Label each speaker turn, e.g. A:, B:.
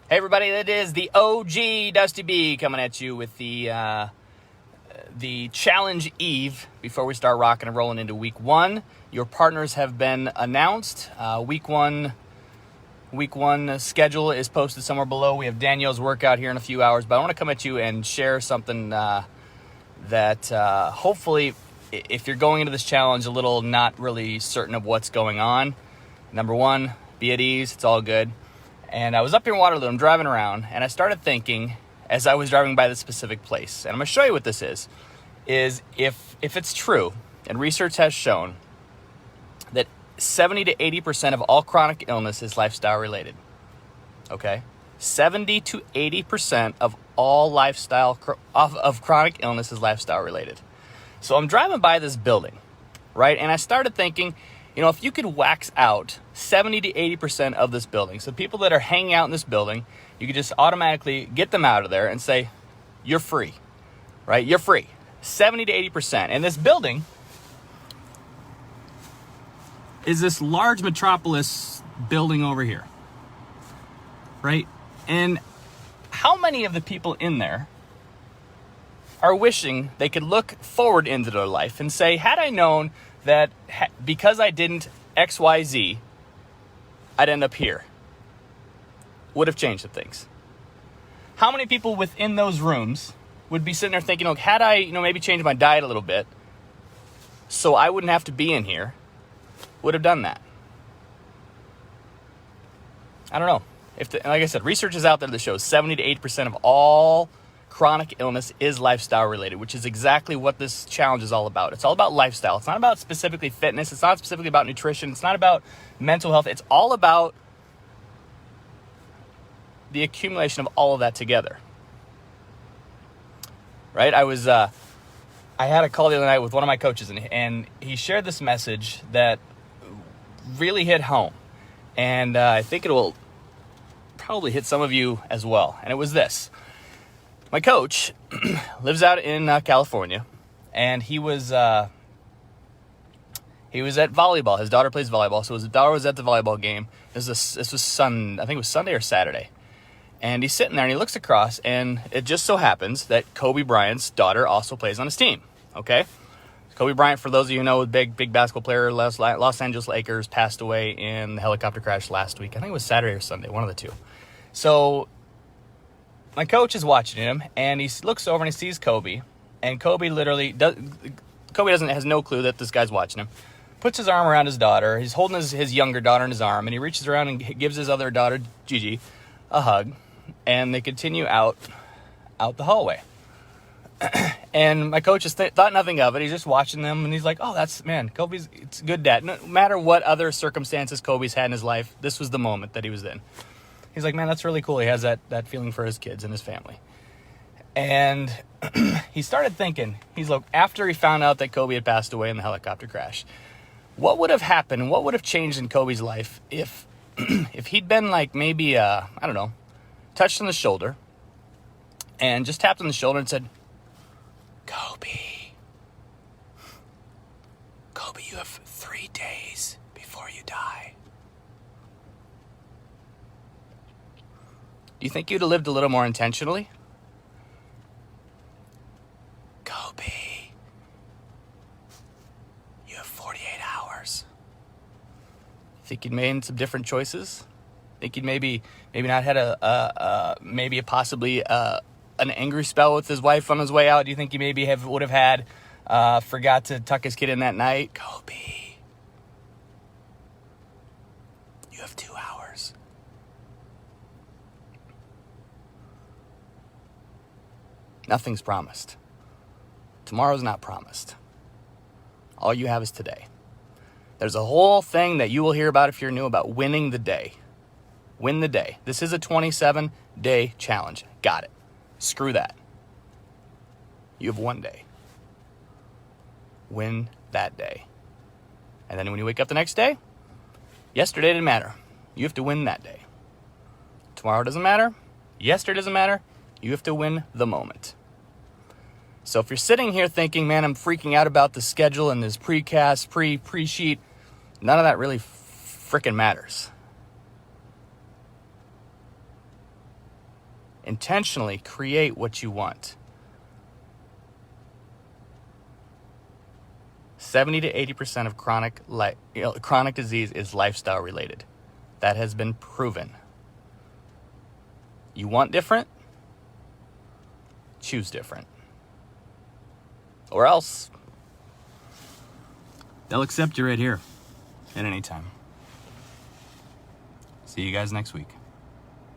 A: Hey everybody, that is the OG Dusty B coming at you with the challenge eve before we start rocking and rolling into week one. Your partners have been announced. Week one schedule is posted somewhere below. We have Danielle's workout here in a few hours, but I want to come at you and share something that hopefully, if you're going into this challenge a little not really certain of what's going on, number one, be at ease. It's all good. And I was up here in Waterloo, I'm driving around, and I started thinking as I was driving by this specific place, and I'm going to show you what this is if it's true, and research has shown that 70 to 80% of all chronic illness is lifestyle related, okay? 70 to 80% of all of chronic illness is lifestyle related. So I'm driving by this building, right? And I started thinking, if you could wax out 70 to 80% of this building, so people that are hanging out in this building, you could just automatically get them out of there and say, you're free, right? You're free. 70 to 80%. And this building is this large metropolis building over here, right? And how many of the people in there are wishing they could look forward into their life and say, had I known that because I didn't XYZ, I'd end up here, would have changed the things? How many people within those rooms would be sitting there thinking, look, had I, maybe changed my diet a little bit so I wouldn't have to be in here, would have done that? I don't know. Like I said, research is out there that shows 70 to 80% of all chronic illness is lifestyle related, which is exactly what this challenge is all about. It's all about lifestyle. It's not about specifically fitness. It's not specifically about nutrition. It's not about mental health. It's all about the accumulation of all of that together. Right? I had a call the other night with one of my coaches, and he shared this message that really hit home. And I think it will probably hit some of you as well. And it was this. My coach lives out in California, and he was at volleyball. His daughter plays volleyball, so his daughter was at the volleyball game. This was I think it was Sunday or Saturday. And he's sitting there, and he looks across, and it just so happens that Kobe Bryant's daughter also plays on his team, okay? Kobe Bryant, for those of you who know, big basketball player, Los Angeles Lakers, passed away in the helicopter crash last week. I think it was Saturday or Sunday, one of the two. So my coach is watching him, and he looks over and he sees Kobe, and Kobe has no clue that this guy's watching him. Puts his arm around his daughter. He's holding his younger daughter in his arm, and he reaches around and gives his other daughter, Gigi, a hug, and they continue out the hallway. And my coach just thought nothing of it. He's just watching them, and he's like, oh, it's a good dad. No matter what other circumstances Kobe's had in his life, this was the moment that he was in. He's like, man, that's really cool. He has that feeling for his kids and his family. And he started thinking, he's like, after he found out that Kobe had passed away in the helicopter crash, what would have happened? What would have changed in Kobe's life if he'd been like maybe, touched on the shoulder and just tapped on the shoulder and said, Kobe, you have 3 days before you die. Do you think you'd have lived a little more intentionally? Kobe, you have 48 hours. Think you'd made some different choices? Think you'd maybe not had an angry spell with his wife on his way out? Do you think he maybe would have had forgot to tuck his kid in that night? Kobe, you have 2 hours. Nothing's promised. Tomorrow's not promised. All you have is today. There's a whole thing that you will hear about if you're new about winning the day. Win the day. This is a 27-day challenge. Got it. Screw that. You have 1 day. Win that day. And then when you wake up the next day, yesterday didn't matter. You have to win that day. Tomorrow doesn't matter. Yesterday doesn't matter. You have to win the moment. So if you're sitting here thinking, man, I'm freaking out about the schedule and this precast, pre-sheet, none of that really freaking matters. Intentionally create what you want. 70 to 80% of chronic disease is lifestyle related. That has been proven. You want different? Choose different. Or else they'll accept you right here at any time. See you guys next week.